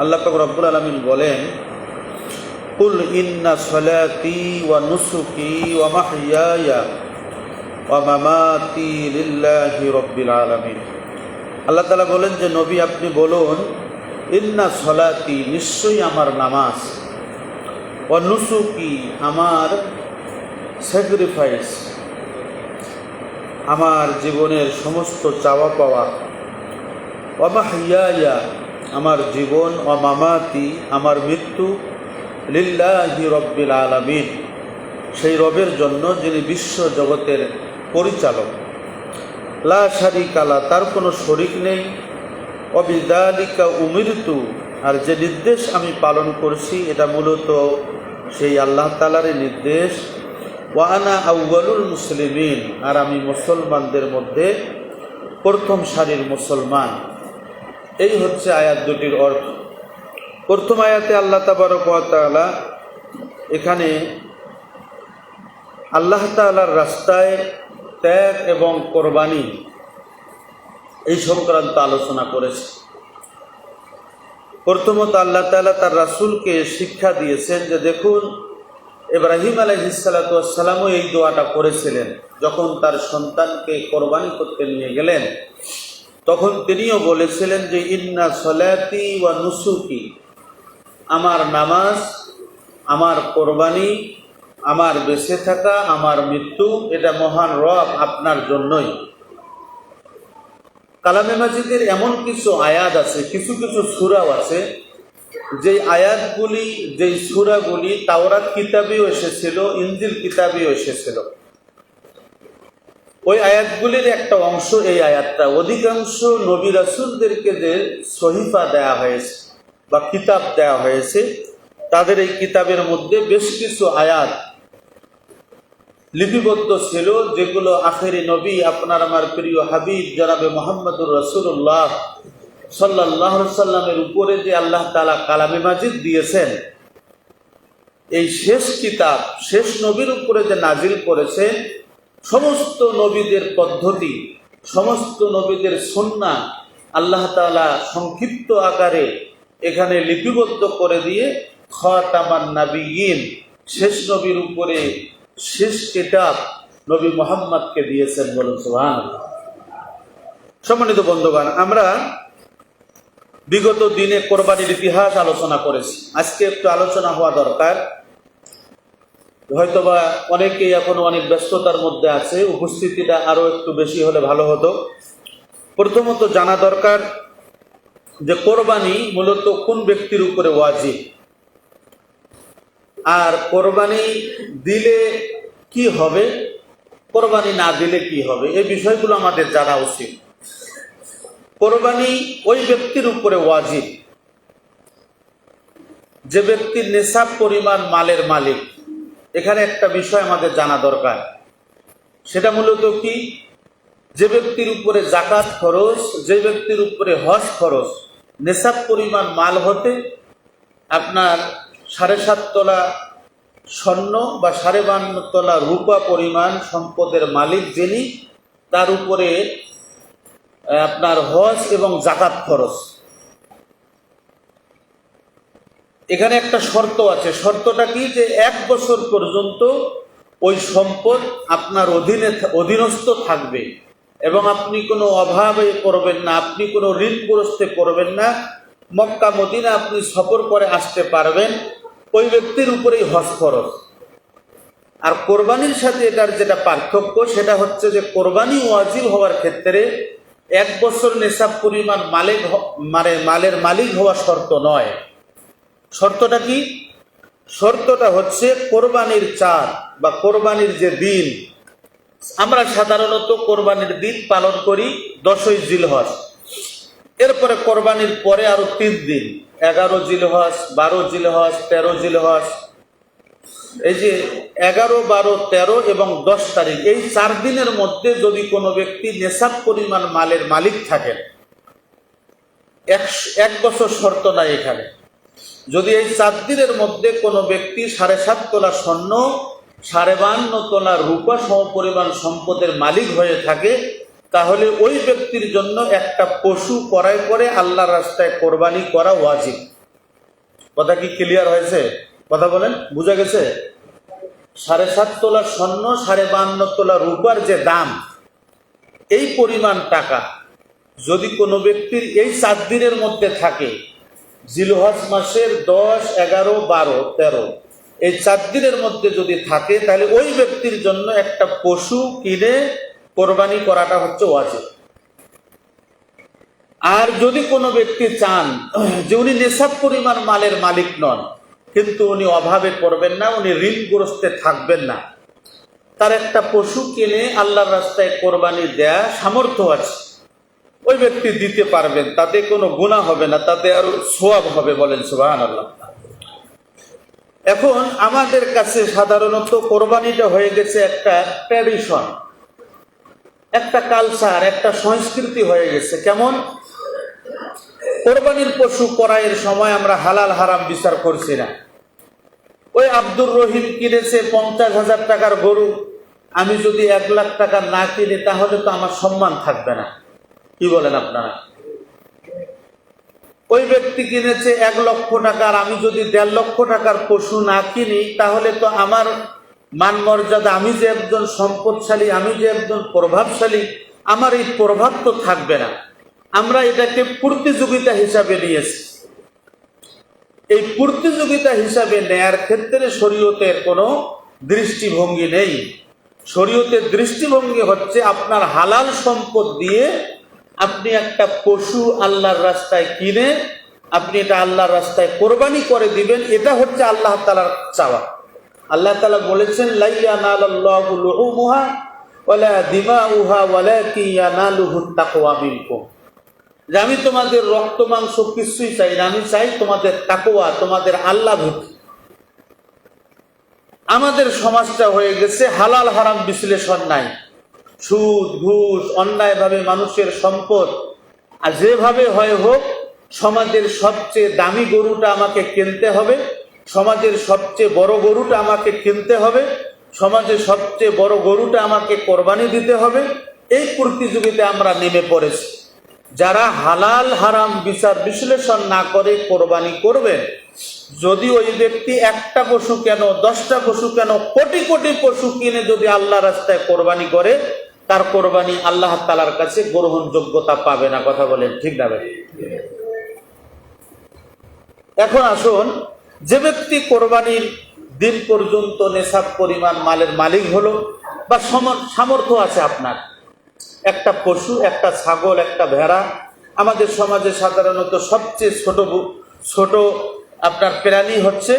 আল্লাহ পাক রব্বুল আলামিন বলেন, কুল ইন্না সলাতি ওয়া নুসুকি ওয়া মাহইয়ায়া ওয়া মামাতি লিল্লাহি রাব্বিল আলামিন। আল্লাহ তাআলা বলেন যে নবী আপনি বলুন, ইন্না সলাতি নিশ্চয়ই আমার নামাজ, ওয়া নুসুকি আমার স্যাক্রিফাইস, আমার জীবনের সমস্ত চাওয়া পাওয়া, ওয়া মাহইয়ায়া আমার জীবন, ওয়া মামাতি আমার মৃত্যু, লিল্লাহি রাব্বিল আলামিন সেই রবের জন্য যিনি বিশ্ব জগতের পরিচালক, লা শারিকা লা তার কোনো শরিক নেই, ওয়া বিযালিকা উমিরতু আর যে নির্দেশ আমি পালন করছি এটা মূলত সেই আল্লাহ তাআলারই নির্দেশ, ওয়া আনা আউয়ালুল মুসলিমিন আর আমি মুসলমানদের মধ্যে প্রথম সারির মুসলমান। এই হচ্ছে আয়াত দুটির অর্থ। প্রথম আয়াতে আল্লাহ তাবারক ওয়া তাআলা এখানে আল্লাহ তাআলার রাস্তায় ত্যাগ এবং কোরবানি এই সংক্রান্ত আলোচনা করেছে। প্রথমত আল্লাহ তাআলা তার রাসূলকে শিক্ষা দিয়েছেন যে দেখুন, ইব্রাহিম আলাইহিস সালাতু ওয়াস সালামও এই দোয়াটা করেছিলেন যখন তার সন্তানকে কোরবানি করতে নিয়ে গেলেন, তখন তিনিও বলেছিলেন যে ইন্না সলাতি ওয়া নুসুকি আমার নামাজ, আমার কোরবানি, আমার বেঁচে থাকা, আমার মৃত্যু এটা মহান রব আপনার জন্যই। কালামে মাজিদের এমন কিছু আয়াত আছে, কিছু কিছু সূরাও আছে যেই আয়াতগুলি, যেই সূরাগুলি তাওরাত কিতাবেও এসেছিল, ইনজিল কিতাবেও এসেছিল। ওই আয়াতগুলির একটা অংশ এই আয়াতটা। অধিকাংশ নবী রাসূলদেরকে যে সহিফা দেয়া হয়েছে বা কিতাব দেয়া হয়েছে, তাদের এই কিতাবের মধ্যে বেশ কিছু আয়াত লিপিবদ্ধ ছিল যেগুলো আখেরি নবী আপনার আমার প্রিয় হাবিব জনাবে মুহাম্মদুর রাসূলুল্লাহ সাল্লাল্লাহু আলাইহি সাল্লামের উপরে যে আল্লাহ তাআলা কালামে মাজিদ দিয়েছেন, এই শেষ কিতাব শেষ নবীর উপরে যে নাজিল করেছেন, সমস্ত নবীদের পদ্ধতি, সমস্ত নবীদের সুন্নাহ আল্লাহ তাআলা সংক্ষিপ্ত আকারে এখানে লিপিবদ্ধ করে দিয়ে খাতামান নাবিয়্যিন শেষ নবীর উপরে শেষ কিতাব নবী মুহাম্মদকে দিয়েছেন। বলুন সুবহানাল্লাহ। সম্মানিত বন্ধুগণ, আমরা বিগত দিনে কোরবানির ইতিহাস আলোচনা করেছি। আজকে একটু আলোচনা হওয়া দরকার। হয়তোবা অনেকেই এখনো অনেক ব্যস্ততার মধ্যে আছে, উপস্থিতিটা আরো একটু বেশি হলে ভালো হতো। প্রথমত জানা দরকার যে কোরবানি মূলত কোন ব্যক্তির উপরে ওয়াজিব, আর কোরবানি দিলে কি হবে, কোরবানি না দিলে কি হবে, এই বিষয়গুলো আমাদের জানা উচিত। কোরবানি ওই ব্যক্তির উপরে ওয়াজিব যে ব্যক্তির নিসাব পরিমাণ মালের মালিক। এখানে একটা বিষয় আমাদের জানা দরকার, সেটা মূলত কি, যে ব্যক্তির উপরে যাকাত খরচ, যে ব্যক্তির উপরে হজ খরচ, নিসাব পরিমাণ মাল হতে আপনার 7.5 তোলা স্বর্ণ বা 52.5 তোলা রূপা পরিমাণ সম্পদের মালিক যিনি, তার উপরে আপনার হজ এবং যাকাত খরচ। এখানে একটা শর্ত আছে। শর্তটা কি, যে 1 বছর পর্যন্ত ওই সম্পদ আপনার অধীনস্থ থাকবে এবং আপনি কোনো অভাবে করবেন না, আপনি কোনো ঋণগ্রস্তে করবেন না, মক্কা মদিনা আপনি সফর করে আসতে পারবেন, ওই ব্যক্তির উপরেই হজ ফরজ। আর কোরবানির সাথে এটার যেটা পার্থক্য, সেটা হচ্ছে যে কোরবানি ওয়াজিব হওয়ার ক্ষেত্রে 1 বছর নিসাব পরিমাণ মালের মালিক হওয়া শর্ত নয়। শর্তটা কি? শর্তটা হচ্ছে কোরবানির চাঁদ বা কোরবানির যে দিন, আমরা সাধারণত কোরবানির দিন পালন করি 10ই জিলহজ, এরপরে কোরবানির পরে আরো 3 দিন, 11 জিলহজ, 12 জিলহজ, 13 জিলহজ। এই যে 11, 12, 13 এবং 10 তারিখ, এই 4 দিনের মধ্যে যদি কোনো ব্যক্তি নেশাব পরিমাণ মালের মালিক থাকেন, 1 বছর শর্ত নাই এখানে। যদি এই 4 দিনের মধ্যে কোনো ব্যক্তি 7.5 তোলা স্বর্ণ, 52 তোলা রূপা সমপরিমাণ সম্পদের মালিক হয়ে থাকে, তাহলে ওই ব্যক্তির জন্য একটা পশু ক্রয় করে আল্লাহর রাস্তায় কোরবানি করা ওয়াজিব। কথা কি ক্লিয়ার হয়েছে? কথা বলেন, বুঝা গেছে? 7.5 তোলা স্বর্ণ, 52 তোলা রূপার যে দাম, এই পরিমাণ টাকা যদি কোনো ব্যক্তির এই 4 দিনের মধ্যে থাকে, জিলহজ মাসের 10, 11, 12, 13, এই 4 দিনের মধ্যে যদি থাকে, তাহলে ওই ব্যক্তির জন্য একটা পশু কিনে কোরবানি করাটা হচ্ছে ওয়াজিব। আর যদি কোনো ব্যক্তি চান যে উনি নেশাব পরিমাণ মালের মালিক নন, কিন্তু উনি অভাবে পড়বেন না, উনি ঋণগ্রস্তে থাকবেন না, তার একটা পশু কিনে আল্লাহর রাস্তায় কোরবানি দেয়া সামর্থ্য আছে, ওই ব্যক্তি দিতে পারবেন, তাতে কোনো গুনাহ হবে না, তাতে আরো সওয়াব হবে। বলেন সুবহানাল্লাহ। এখন আমাদের কাছে সাধারণত কোরবানিটা হয়ে গেছে একটা ট্র্যাডিশন, একটা কালচার, একটা সংস্কৃতি হয়ে গেছে। কেমন? কোরবানির পশু ক্রয়ের সময় আমরা হালাল হারাম বিচার করছি না। ওই আব্দুর রহিম কিনেছে 50,000 টাকার গরু, আমি যদি 1 লাখ টাকা না কিনি তাহলে তো আমার সম্মান থাকবে না। কি বলেন আপনারা? ওই ব্যক্তি কিনেছে 1 লক্ষ টাকার, আমি যদি 1.5 লক্ষ টাকার পশু না কিনি তাহলে তো আমার মান মর্যাদা, আমি যে একজন সম্পদশালী, আমি যে একজন প্রভাবশালী, আমার এই প্রভাব তো থাকবে না। আমরা এটাকে প্রতিযোগিতা হিসাবে নিয়েছি। এই প্রতিযোগিতা হিসাবে নেয়ার ক্ষেত্রে শরীয়তের কোনো দৃষ্টিভঙ্গি নেই। শরীয়তের দৃষ্টিভঙ্গি হচ্ছে আপনার হালাল সম্পদ দিয়ে আপনি একটা পশু আল্লাহর রাস্তায় কিনে আপনি এটা আল্লাহর রাস্তায় কোরবানি করে দিবেন। এটা হচ্ছে আল্লাহ তাআলার চাওয়া। আল্লাহ তাআলা বলেছেন, লা ইয়ানালাল্লাহু লুহুমুহা ওয়ালা দিমাউহা ওয়ালাকিন ইয়ানালুহুত তাকওয়া মিনকুম। যে আমি তোমাদের রক্ত মাংস কিছুই চাই না, আমি চাই তোমাদের তাকওয়া, তোমাদের আল্লাহ ভীতি। আমাদের সমাজটা হয়ে গেছে হালাল হারাম বিশ্লেষণ নাই, সুদ ঘুষ অন্যায়ভাবে মানুষের সম্পদ, আর যেভাবে হয় হোক সমাজের সবচেয়ে দামি গরুটা আমাকে কিনতে হবে, সমাজের সবচেয়ে বড় গরুটা আমাকে কিনতে হবে, সমাজের সবচেয়ে বড় গরুটা আমাকে কোরবানি দিতে হবে। এই প্রতিযোগিতায় আমরা নেমে পড়েছি। যারা হালাল হারাম বিচার বিশ্লেষণ না করে কোরবানি করবেন, যদি ওই ব্যক্তি 1টা পশু কেন, 10টা পশু কেন, কোটি কোটি পশু কিনে যদি আল্লাহ রাস্তায় কোরবানি করে, তার কোরবানি আল্লাহ তাআলার কাছে গ্রহণযোগ্যতা পাবে না। কথা বলেন ঠিক না ভাই? এখন আসুন, যে ব্যক্তি কোরবানির দিন পর্যন্ত নেশাব পরিমাণ মালের মালিক হলো, বা সামর্থ্য আছে আপনার, একটা পশু, একটা ছাগল, একটা ভেড়া, আমাদের সমাজে সাধারণত সবচেয়ে ছোট আপনার প্রাণী হচ্ছে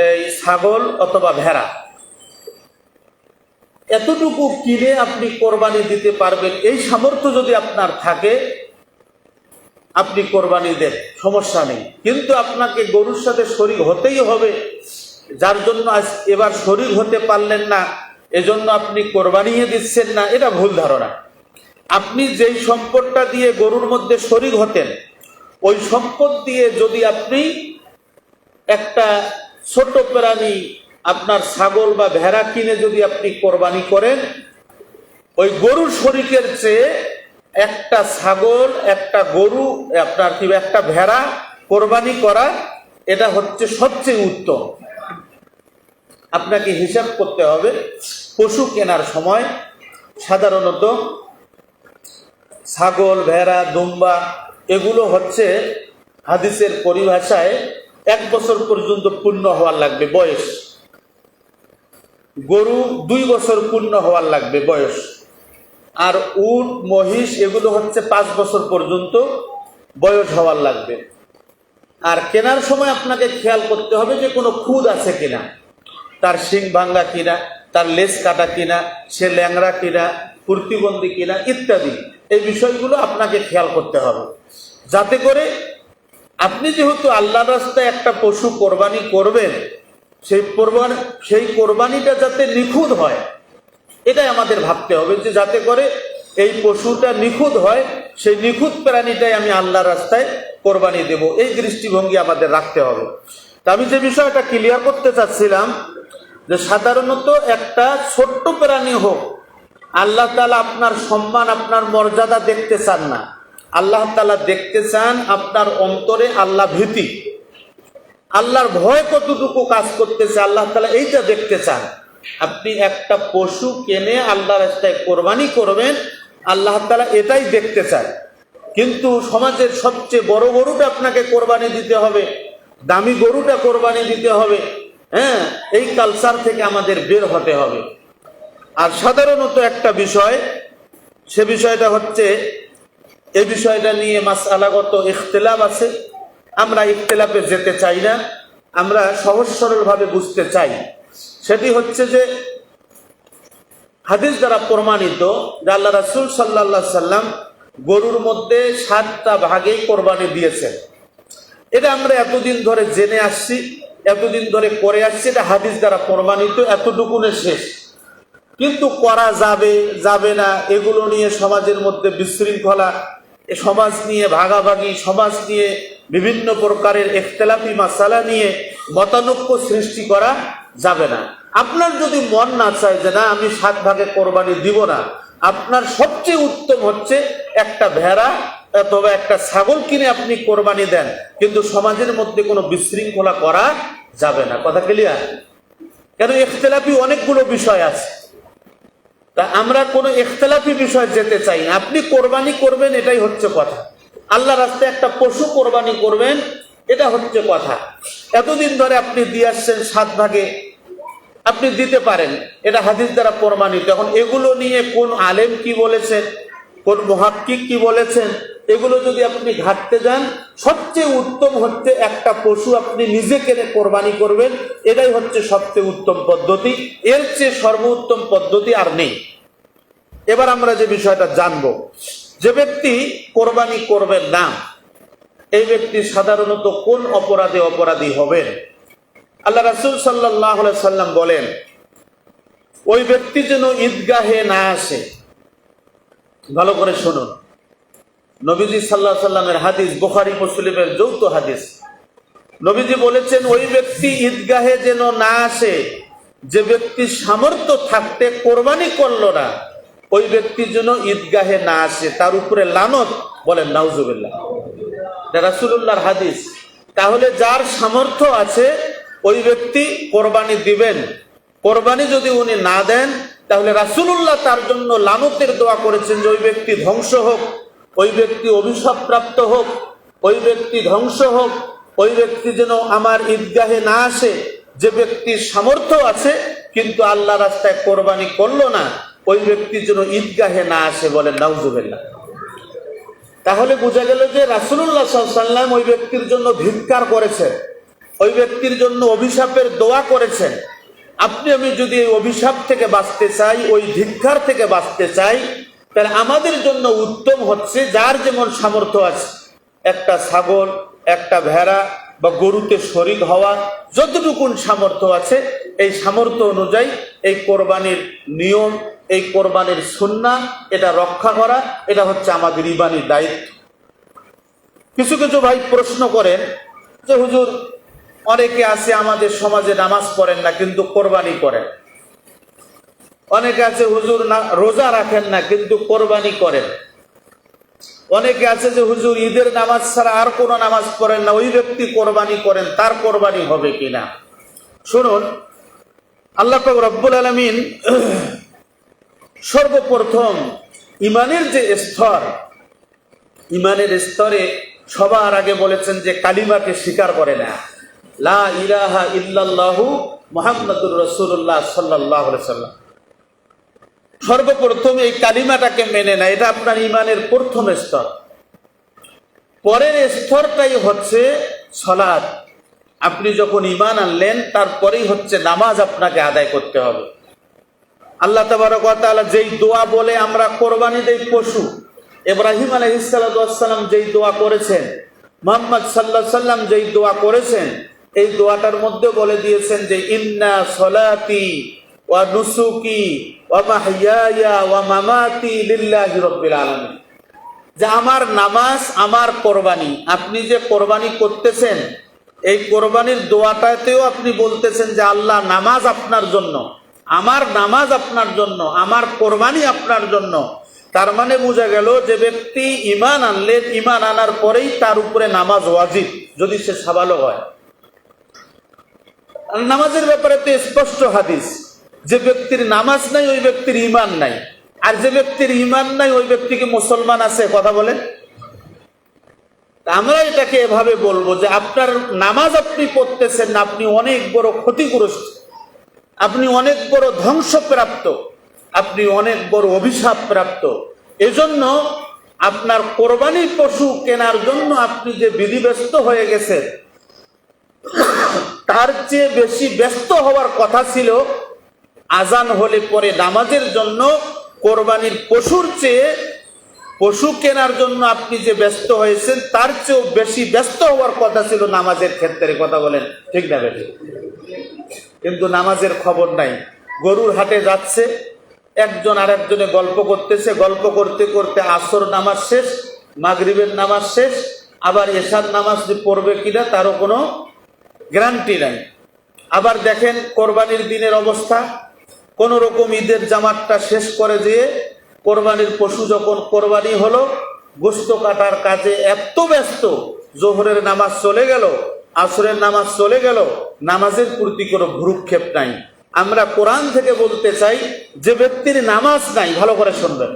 এই ছাগল অথবা ভেড়া, এতটুকু কিনে আপনি কোরবানি দিতে পারবেন, এই সামর্থ্য যদি আপনার থাকে আপনি কোরবানি দেন, সমস্যা নেই। কিন্তু আপনাকে গরুর সাথে শরীক হতেই হবে, যার জন্য আজ এবার শরীক হতে পারলেন না এজন্য আপনি কোরবানিয়ে দিচ্ছেন না, এটা ভুল ধারণা। আপনি যেই সম্পদটা দিয়ে গরুর মধ্যে শরীক হতেন, ওই সম্পদ দিয়ে যদি আপনি একটা ছোট প্রাণী আপনার ছাগল বা ভেড়া কিনে যদি আপনি কোরবানি করেন, ওই গরুর শরীকের চেয়ে একটা ছাগল, একটা গরু, আপনার কি একটা ভেড়া কোরবানি করা, এটা হচ্ছে সবচেয়ে উত্তম। আপনাকে হিসাব করতে হবে, পশু কেনার সময় সাধারণত ছাগল, ভেড়া, দুম্বা এগুলো হচ্ছে হাদিসের পরিভাষায় 1 বছর পর্যন্ত পূর্ণ হওয়ার লাগবে বয়স। গরু 2 বছর পূর্ণ হওয়ার লাগবে বয়স। আর উট, মহিষ এগুলো হচ্ছে 5 বছর পর্যন্ত বয়স হওয়ার লাগবে। আর কেনার সময় আপনাকে খেয়াল করতে হবে যে কোনো খুদ আছে কিনা, তার শিং ভাঙ্গা কিনা, তার লেজ কাটা কিনা, সে ল্যাংড়া কিনা, প্রতিবন্ধী কিনা ইত্যাদি, এই বিষয়গুলো আপনাকে খেয়াল করতে হবে, যাতে করে আপনি যেহেতু আল্লাহর রাস্তায় একটা পশু কোরবানি করবেন, সেই কোরবানিটা যাতে নিখুঁত হয়, এটাই আমাদের ভাবতে হবে, যে যাতে করে এই পশুটা নিখুঁত হয়, সেই নিখুঁত প্রাণীটাই আমি আল্লাহর রাস্তায় কোরবানি দেব, এই দৃষ্টিভঙ্গি আমাদের রাখতে হবে। তা আমি যে বিষয়টা ক্লিয়ার করতে চাচ্ছিলাম, যে সাধারণত একটা ছোট্ট প্রাণী হোক, আল্লাহ তাআলা আপনার সম্মান, আপনার মর্যাদা দেখতে চান না। আল্লাহ তাআলা দেখতে চান আপনার অন্তরে আল্লাহ ভীতি, আল্লাহর ভয় কতটুকু কাজ করতেছে আল্লাহ তাআলা এইটা দেখতে চান। আপনি একটা পশু কিনে আল্লাহর রাস্তায় কোরবানি করবেন, আল্লাহ তাআলা এটাই দেখতে চান। কিন্তু সমাজের সবচেয়ে বড় গরুটা আপনাকে কোরবানি দিতে হবে, দামি গরুটা কোরবানি দিতে হবে, হ্যাঁ, এই কালচার থেকে আমাদের বের হতে হবে। আর সাধারণত একটা বিষয়, সে বিষয়টা হচ্ছে, এই বিষয়টা নিয়ে মাসআলাগত ইখতিলাফ আছে। আমরা ইখতিলাফে যেতে চাই না, আমরা সহজ সরলভাবে বুঝতে চাই। সেটি হচ্ছে যে হাদিস দ্বারা প্রমাণিত যে আল্লাহ রাসূল সাল্লাল্লাহু আলাইহি সাল্লাম গরুর মধ্যে 7টা ভাগে কোরবানি দিয়েছেন। এটা আমরা এতদিন ধরে জেনে আসছি, এতদিন ধরে করে আসছি, এটা হাদিস দ্বারা প্রমাণিত, এতটুকুনে শেষ। কিন্তু করা যাবে যাবে না এগুলো নিয়ে সমাজের মধ্যে বিশৃঙ্খলা, সমাজ নিয়ে ভাগাভাগি, সমাজ নিয়ে বিভিন্ন প্রকারের ইখতিলাফি মাসালা নিয়ে মতানৈক্য সৃষ্টি করা যাবে না। আপনার যদি মন না চায় যে না আমি 7 ভাগে কোরবানি দিব না, আপনার সবচেয়ে উত্তম হচ্ছে একটা ভেড়া অথবা একটা ছাগল কিনে আপনি কোরবানি দেন, কিন্তু সমাজের মধ্যে কোনো বিশৃঙ্খলা করা যাবে না। কথা ক্লিয়ার? কেন ইখতিলাফি অনেকগুলো বিষয় আছে, তা আমরা কোনো ইখতিলাফি বিষয় যেতে চাই না। আপনি কোরবানি করবেন এটাই হচ্ছে কথা, আল্লাহ রাস্তায় একটা পশু কোরবানি করবেন এটা হচ্ছে কথা। এতদিন ধরে আপনি দিয়ে আসছেন 7 ভাগে, আপনি দিতে পারেন, এটা হাদিস দ্বারা প্রমাণিত। এখন এগুলো নিয়ে কোন আলেম কি বলেছেন, কোন মুহাক্কিক কি বলেছেন, এগুলো যদি আপনি ঘাটতে যান, সবচেয়ে উত্তম হচ্ছে একটা পশু আপনি নিজে কিনে কোরবানি করবেন, এটাই হচ্ছে সবচেয়ে উত্তম পদ্ধতি। এর চেয়ে সর্বোত্তম পদ্ধতি আর নেই। এবার আমরা যে বিষয়টা জানবো, যে ব্যক্তি কোরবানি করবেন না, এই ব্যক্তি সাধারণত কোন অপরাধে অপরাধী হবেন? আল্লাহ রাসূল সাল্লাল্লাহু আলাইহি সাল্লাম বলেন, ওই ব্যক্তি যেন ঈদগাহে না আসে। ভালো করে শুনুন, নবীজি সাল্লাল্লাহু আলাইহি সাল্লামের হাদিস, বুখারী মুসলিমের যৌথ হাদিস। নবীজি বলেছেন ওই ব্যক্তি ঈদগাহে যেন না আসে যে ব্যক্তি সামর্থ্য থাকতে কোরবানি করলো না, ওই ব্যক্তি যেন ঈদগাহে না আসে, তার উপরে লানত। বলেন নাউজুবিল্লাহ। রাসূলুল্লাহর হাদিস। তাহলে যার সামর্থ্য আছে ওই ব্যক্তি কোরবানি দিবেন। কোরবানি যদি উনি না দেন, তাহলে রাসূলুল্লাহ তার জন্য লানতের দোয়া করেছেন যে ওই ব্যক্তি ধ্বংস হোক, ওই ব্যক্তি অভিশাপ প্রাপ্ত হোক, ওই ব্যক্তি ধ্বংস হোক, ওই ব্যক্তি যেন আমার ঈদগাহে না আসে। যে ব্যক্তির সামর্থ্য আছে কিন্তু আল্লাহ রাস্তায় কোরবানি করলো না, ওই ব্যক্তি যেন ঈদগাহে না আসে। বলেন নাউজুবিল্লাহ। তাহলে বোঝা গেল যে রাসূলুল্লাহ সাল্লাল্লাহু আলাইহি ওয়াসাল্লাম ওই ব্যক্তির জন্য ধিক্কার করেছেন, ওই ব্যক্তির জন্য অভিশাপের দোয়া করেছেন। আপনি আমি যদি এই অভিশাপ থেকে বাঁচতে চাই, ওই ধিক্কার থেকে বাঁচতে চাই, তাহলে আমাদের জন্য উত্তম হচ্ছে যার যেমন সামর্থ্য আছে, একটা ছাগল, একটা ভেড়া বা গরুতে শরীক হওয়া, যতটুকুন সামর্থ্য আছে এই সামর্থ্য অনুযায়ী এই কোরবানির নিয়ম, এই কোরবানির সুন্নাহ এটা রক্ষা করা, এটা হচ্ছে আমাদের ঈমানী দায়িত্ব। কিছু কিছু ভাই প্রশ্ন করেন যে হুজুর, অনেকে আছে আমাদের সমাজে নামাজ পড়েন না কিন্তু কোরবানি করেন, অনেকে আছে হুজুর না রোজা রাখেন না কিন্তু কোরবানি করেন, অনেকে আছে যে হুজুর ঈদের নামাজ ছাড়া আর কোনো নামাজ পড়েন না, ওই ব্যক্তি কোরবানি করেন, তার কোরবানি হবে কিনা? শুনুন, আল্লাহ পাক রব্বুল আলামিন সর্বপ্রথম ইমানের যে স্তর, ইমানের স্তরে সবার আগে বলেছেন যে কালিমাকে স্বীকার করে না, লা ইলাহা ইল্লাল্লাহু মুহাম্মাদুর রাসূলুল্লাহ সাল্লাল্লাহু আলাইহি সাল্লাম। সর্বপ্রথম এই কালিমাটাকে মেনে না, এটা আপনার ইমানের প্রথম স্তর। পরের স্তরটাই হচ্ছে সালাত। আপনি যখন ঈমান আনলেন তারপরেই হচ্ছে নামাজ আপনাকে আদায় করতে হবে। আল্লাহ তাবারক ওয়া তাআলা যেই দোয়া বলে আমরা কোরবানি দেই পশু, ইব্রাহিম আলাইহিস সালাতু ওয়াস সালাম যেই দোয়া করেছেন, মুহাম্মদ সাল্লাল্লাহু আলাইহি সাল্লাম যেই দোয়া করেছেন, এই দোয়াটার মধ্যে বলে দিয়েছেন যে ইন্না সলাতি ওয়া নুসুকি ওয়া মাহইয়ায়া ওয়া মামাতি লিল্লাহি রাব্বিল আলামিন, যে আমার নামাজ, আমার কোরবানি। আপনি যে কোরবানি করতেছেন, এই কোরবানির দোয়াটাতেও আপনি বলতেছেন যে আল্লাহ নামাজ আপনার জন্য, আমার নামাজ আপনার জন্য, আমার কোরবানি আপনার জন্য। তার মানে বোঝা গেল যে ব্যক্তি ঈমান আনলেন, ঈমান আনার পরেই তার উপরে নামাজ ওয়াজিব, যদি সে সাবালক হয়। আর নামাজের ব্যাপারে তো স্পষ্ট হাদিস, যে ব্যক্তির নামাজ নাই ওই ব্যক্তির ঈমান নাই, আর যে ব্যক্তির ঈমান নাই ওই ব্যক্তি কি মুসলমান আছে? কথা বলেন। আমরা এটাকে এভাবে বলবো যে আপনার নামাজ আপনি পড়তেছেন না, আপনি অনেক বড় ক্ষতিগ্রস্ত, আপনি অনেক বড় ধ্বংসপ্রাপ্ত, আপনি অনেক বড় অভিশাপ প্রাপ্ত। এজন্য আপনার কোরবানির পশু কেনার জন্য আপনি যে বিধিব্যস্ত হয়ে গেছেন, তার চেয়ে বেশি ব্যস্ত হওয়ার কথা ছিল আজান হলে পরে নামাজের জন্য। কোরবানির পশুর চেয়ে পশু কেনার জন্য আপনি যে ব্যস্ত হয়েছেন, তার চেয়েও বেশি ব্যস্ত হওয়ার কথা ছিল নামাজের ক্ষেত্রে। কথা বলেন ঠিক না বেঠিক? কিন্তু নামাজের খবর নাই। গরুর হাটে যাচ্ছে, একজন আর একজনে গল্প করতেছে, গল্প করতে করতে আসর নামাজ শেষ, মাগরিবের নামাজ শেষ, আবার এশার নামাজ যে পড়বে কিনা তারও কোনো গ্যারান্টি নাই। আবার দেখেন কোরবানির দিনের অবস্থা, কোন রকম ঈদের জামাতটা শেষ করে দিয়ে কোরবানির পশু যখন কোরবানি হলো, গোশত কাটার কাজে এত ব্যস্ত, জোহরের নামাজ চলে গেল, আসরের নামাজ চলে গেল, নামাজের প্রতি কোনো ভ্রুক্ষেপ নাই। আমরা কোরআন থেকে বলতে চাই, যে ব্যক্তির নামাজ নাই, ভালো করে শুনবেন,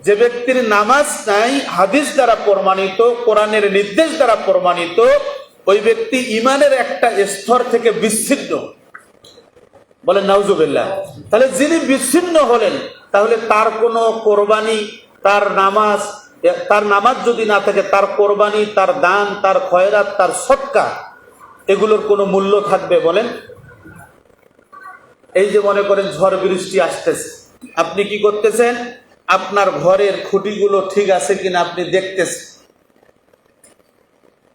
যে ব্যক্তির নামাজ নাই, হাদিস দ্বারা প্রমাণিত, কোরআনের নির্দেশ দ্বারা প্রমাণিত, ওই ব্যক্তি ইমানের একটা স্তর থেকে বিচ্ছিন্ন। বলেন নাউজুবিল্লাহ। তাহলে যিনি বিচ্ছিন্ন হলেন, তাহলে তার কোনো কোরবানি, তার নামাজ যদি না থাকে, তার কোরবানি, তার দান, তার খয়রাত, তার সদকা, এগুলোর কোনো মূল্য থাকবে? বলেন। এই যে মনে করেন ঝড় বৃষ্টি আসতেছে, আপনি কি করতেছেন? আপনার ঘরের খুঁটিগুলো ঠিক আছে কিনা আপনি দেখতেছেন,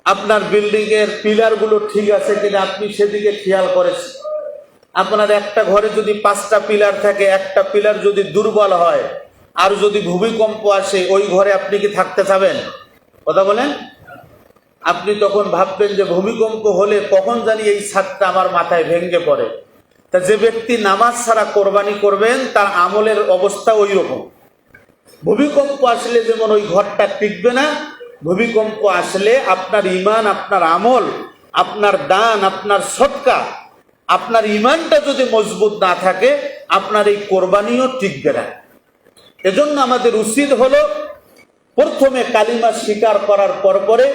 আপনার বিল্ডিং এর পিলার গুলো ঠিক আছে কিনা আপনি সেদিকে খেয়াল করেছেন। আপনার একটা ঘরে যদি 5টা পিলার থাকে, একটা পিলার যদি দুর্বল হয় আর যদি ভূমিকম্প আসে, ওই ঘরে আপনি কি থাকতে চাবেন? কথা বলেন। আপনি তখন ভাববেন যে ভূমিকম্প হলে কখন জানি এই ছাদটা আমার মাথায় ভেঙে পড়ে। তা যে ব্যক্তি নামাজ ছাড়া কোরবানি করবেন, তার আমলের অবস্থা ওই রকম। ভূমিকম্প আসলে যেমন ওই ঘরটা টিকবে না, ভূমিকম্প আসলে আপনার ঈমান, আপনার আমল, আপনার দান, আপনার সদকা, আপনার ঈমানটা যদি মজবুত না থাকে, আপনার এই কোরবানিও টিকবে না। এজন্য আমাদের উচিত হলো প্রথমে কালিমা স্বীকার করার পরে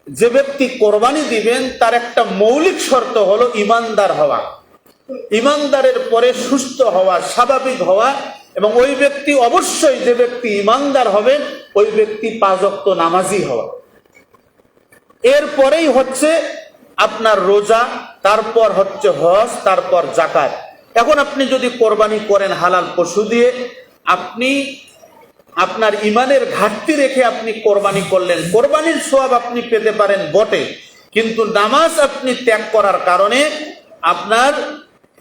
যে ব্যক্তি কোরবানি দিবেন, তার একটা মৌলিক শর্ত হলো ঈমানদার হওয়া। ঈমানদারের পরে সুস্থ হওয়া, স্বাভাবিক হওয়া, এবং ওই ব্যক্তি অবশ্যই, যে ব্যক্তি ঈমানদার হবে, ওই ব্যক্তি 5 ওয়াক্ত নামাজি হওয়া। এরপরেই হচ্ছে আপনার রোজা, তারপর হচ্ছে হজ, তারপর যাকাত। এখন আপনি যদি কোরবানি করেন হালাল পশু দিয়ে, আপনি আপনার ঈমানের ঘাটতি রেখে আপনি কোরবানি করলেন, কোরবানির সওয়াব আপনি পেতে পারেন বটে, কিন্তু নামাজ আপনি ত্যাগ করার কারণে আপনার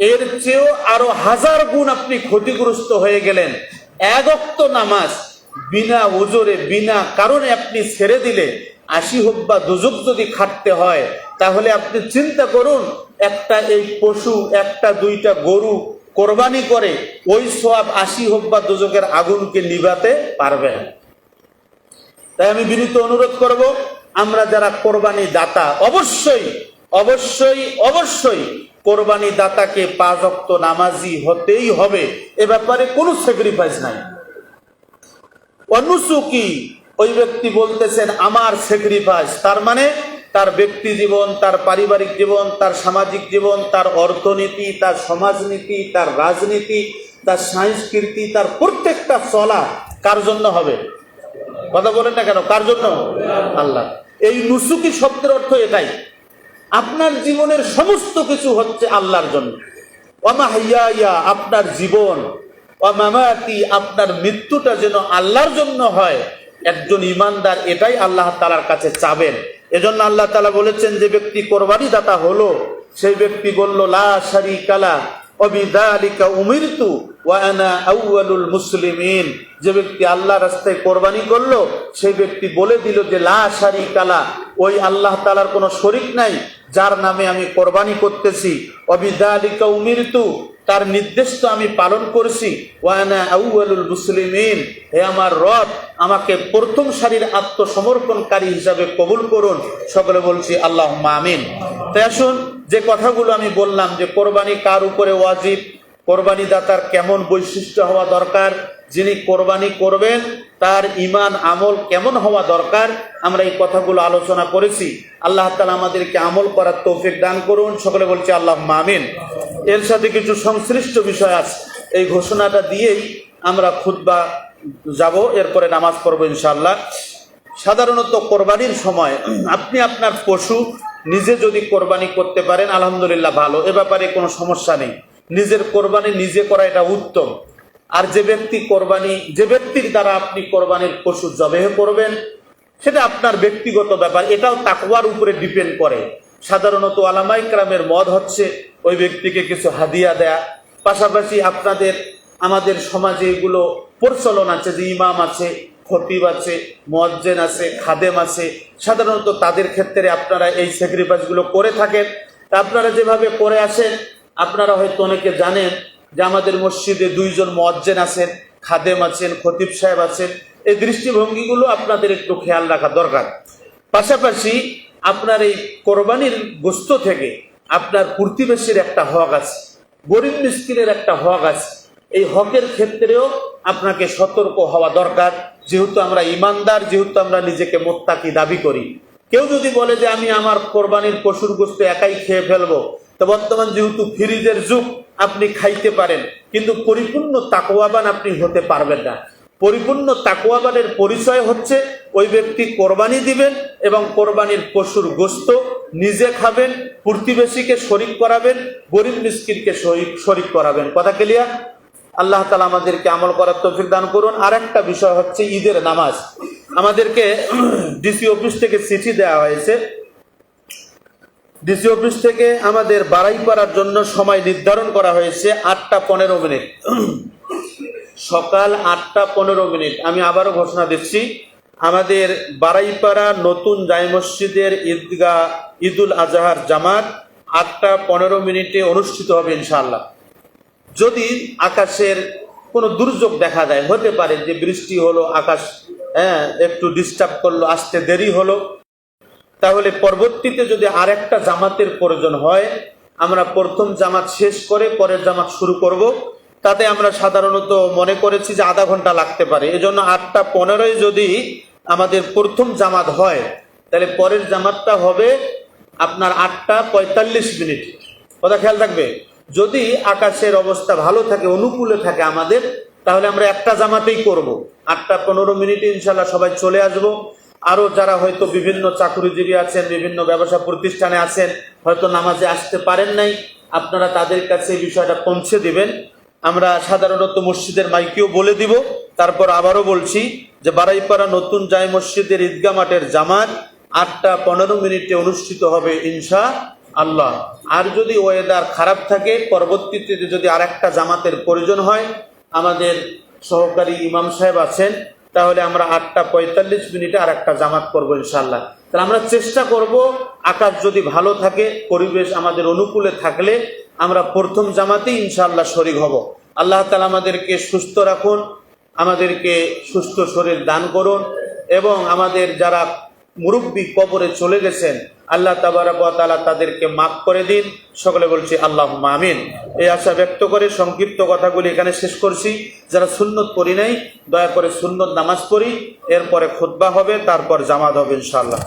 এর চেয়েও আরো 1000 গুণ আপনি ক্ষতিগ্রস্ত হয়ে গেলেন। 1 ওয়াক্ত নামাজ বিনা ওজরে, বিনা কারণে আপনি ছেড়ে দিলে 80 হোক বা দুজক যদি খাটতে হয়, তাহলে আপনি চিন্তা করুন, একটা এই পশু, একটা 2টা গরু কোরবানি করে ওই সওয়াব 80 হোক বা দুজকের আগুনকে নিভাতে পারবে না। তাই আমি বিনীত অনুরোধ করব, আমরা যারা কোরবানি দাতা, অবশ্যই অবশ্যই অবশ্যই কোরবানি দাতাকে 5 ওয়াক্ত নামাজি হতেই হবে। এ ব্যাপারে কোনো স্যাক্রিফাইস নাই। অনুসুকি, ওই ব্যক্তি বলতেছেন আমার স্যাক্রিফাইস, তার মানে তার ব্যক্তি জীবন, তার পারিবারিক জীবন, তার সামাজিক জীবন, তার অর্থনীতি, তার সমাজনীতি, তার রাজনীতি, তার সংস্কৃতি, তার প্রত্যেকটা চলা কার জন্য হবে? কথা বলেন না কেন? কার জন্য? আল্লাহ। এই নুসুকি শব্দের অর্থ এটাই, আপনার জীবনের সমস্ত কিছু হচ্ছে আল্লাহর জন্য। ওয়ামাহিয়া, আপনার জীবন, ওয়ামামাতি, আপনার মৃত্যুটা যেন আল্লাহর জন্য হয়। একজন ঈমানদার এটাই আল্লাহ তাআলার কাছে চাবেন। এজন্য আল্লাহ তাআলা বলেছেন, যে ব্যক্তি কোরবানি দাতা হলো, সেই ব্যক্তি বলল লা শারীকা লা ওয়া বিযালিকা উমিরতু ওয়া আনা আউয়ালুল মুসলিমিন। যে ব্যক্তি আল্লাহর রাস্তায় কোরবানি করলো, সেই ব্যক্তি বলে দিল যে লা শারীকা লা, ওই আল্লাহ তাআলার কোনো শরীক নাই, যার নামে আমি কোরবানি করতেছি। ওয়া বিযালিকা উমিরতু, তার নির্দেশ তো আমি পালন করছি। ওয়া আনা আউয়ালুল মুসলিমিন, হে আমার রব, আমাকে প্রথম সারির আত্মসমর্পণকারী হিসাবে কবুল করুন। সকলে বলছি আল্লাহুম্মা আমিন। তাই আসুন যে কথাগুলো আমি বললাম যে কোরবানি কার উপরে ওয়াজিব, কোরবানি দাতার কেমন বৈশিষ্ট্য হওয়া দরকার, যিনি কোরবানি করবেন তার ঈমান আমল কেমন হওয়া দরকার, আমরা এই কথাগুলো আলোচনা করেছি। আল্লাহ তাআলা আমাদেরকে আমল করার তৌফিক দান করুন, সকলে বলছি আল্লাহুম্মা আমিন। এর সাথে কিছু সংশ্লিষ্ট বিষয় আছে, এই ঘোষণাটা দিয়েই আমরা খুতবা যাব, এরপরে নামাজ পড়বো ইনশাআল্লাহ। সাধারণত কোরবানির সময় আপনি আপনার পশু নিজে যদি কোরবানি করতে পারেন আলহামদুলিল্লাহ ভালো, এ ব্যাপারে কোনো সমস্যা নেই। নিজের কোরবানি নিজে করা এটা উত্তম। আর যে ব্যক্তির দ্বারা আপনি কোরবানির পশু জবেহ করবেন সেটা আপনার ব্যক্তিগত ব্যাপার, এটাও তাকওয়ার উপরে ডিপেন্ড করে। সাধারণত উলামায়ে কেরামের মত হচ্ছে ওই ব্যক্তিকে কিছু হাদিয়া দেয়া, পাশাপাশি আমাদের সমাজে এগুলো প্রচলন আছে যে ইমাম আছে, খতিব আছে, মুয়াজ্জিন আছে, খাদেম আছে, সাধারণত তাদের ক্ষেত্রে আপনারা এই স্যাক্রিফাইসগুলো করে থাকেন। আপনারা যেভাবে করে আসেন, আপনারা হয়তো অনেকে জানেন যে আমাদের মসজিদে 2 জন মুয়াজ্জিন আছেন, খাদেম আছেন, খতিব সাহেব আছেন। এই দৃষ্টিভঙ্গিগুলো আপনাদের একটু খেয়াল রাখা দরকার। পাশাপাশি আপনার এই কোরবানির গোশত থেকে আপনার প্রতিবেশীর একটা হক আছে, গরিব মিসকিনের একটা হক আছে। এই হকের ক্ষেত্রেও আপনাকে সতর্ক হওয়া দরকার। যেহেতু আমরা ইমানদার, যেহেতু আমরা নিজেকে মুত্তাকি দাবি করি, কেউ যদি বলে যে আমি আমার কোরবানির পশুর গোশত একাই খেয়ে ফেলবো, তো বর্তমান যেহেতু ফ্রিজের যুগ, আপনি খাইতে পারেন, কিন্তু পরিপূর্ণ তাকওয়াবান আপনি হতে পারবেন না। পরিপূর্ণ তাকওয়াবানের পরিচয় হচ্ছে ওই ব্যক্তি কোরবানি দিবেন এবং কোরবানির পশুর গোশত নিজে খাবেন, প্রতিবেশীকে শরীক করাবেন, গরিব মিসকিনকে শরীক করাবেন। কথা ক্লিয়ার? আল্লাহ তাআলা আমাদেরকে আমল করার তৌফিক দান করুন। আর একটা বিষয় হচ্ছে ঈদের নামাজ। আমাদেরকে ডিসি অফিস থেকে চিঠি দেওয়া হয়েছে, ডিসি অফিস থেকে আমাদের বাড়াই করার জন্য সময় নির্ধারণ করা হয়েছে 8টা 15 মিনিট, সকাল 8টা 15 মিনিট। আমি আবারও ঘোষণা দিচ্ছি, আমাদের বাড়াইপাড়া নতুন জামে মসজিদের ঈদগাহ ঈদুল আজহার জামাত 8টা 15 মিনিটে অনুষ্ঠিত হবে ইনশাআল্লাহ। যদি আকাশের কোনো দুর্যোগ দেখা যায়, হতে পারে যে বৃষ্টি হলো, আকাশ একটু ডিস্টার্ব করলো, আসতে দেরি হলো, তাহলে পরবর্তীতে যদি আরেকটা জামাতের প্রয়োজন হয়, আমরা প্রথম জামাত শেষ করে পরের জামাত শুরু করব। তাতে আমরা সাধারণত মনে করেছি যে আধা ঘন্টা লাগতে পারে। এজন্য 8টা 15 যদি আমাদের প্রথম জামাত হয়, তাহলে পরের জামাতটা হবে আপনার 8টা 45 মিনিট। কথা খেয়াল থাকবে। যদি আকাশের অবস্থা ভালো থাকে, অনুকূলে থাকে আমাদের, তাহলে আমরা একটা জামাতেই করব। 8টা 15 মিনিটে ইনশাল্লাহ সবাই চলে আসব। আরও যারা হয়তো বিভিন্ন চাকুরিজীবী আছেন, বিভিন্ন ব্যবসা প্রতিষ্ঠানে আছেন, হয়তো নামাজে আসতে পারেন নাই, আপনারা তাদের কাছে এই বিষয়টা পৌঁছে দিবেন। আমরা সাধারণত মসজিদের মাইকেও বলে দিব। তারপর আবারও বলছি যে বাড়াইপাড়া নতুন জামে মসজিদের ঈদগাহ মাঠের জামাত 8টা 15 মিনিটে অনুষ্ঠিত হবে ইনশাআল্লাহ। আর যদি ওয়েদার খারাপ থাকে, পরবর্তীতে যদি আরেকটা জামাতের প্রয়োজন হয়, আমাদের সহকারী ইমাম সাহেব আছেন, তাহলে আমরা 8টা 45 মিনিটে আরেকটা জামাত করবো ইনশাআল্লাহ। তাহলে আমরা চেষ্টা করব, আকাশ যদি ভালো থাকে, পরিবেশ আমাদের অনুকূলে থাকলে আমরা প্রথম জামাতেই ইনশাআল্লাহ শরীক হব। আল্লাহ তাআলা আমাদেরকে সুস্থ রাখুন, আমাদেরকে সুস্থ শরীর দান করুন, এবং আমাদের যারা মুরব্বী কবরে চলে গেছেন, আল্লাহ তাবারক ওয়া তাআলা তাদেরকে মাফ করে দিন। সকলে বলছি আল্লাহুম্মা আমিন। এই আশা ব্যক্ত করে সংক্ষিপ্ত কথাগুলি এখানে শেষ করছি। যারা সুন্নত পড়ি নাই, দয়া করে সুন্নত নামাজ পড়ি, এরপরে খুতবা হবে, তারপর জামাত হবে ইনশাআল্লাহ।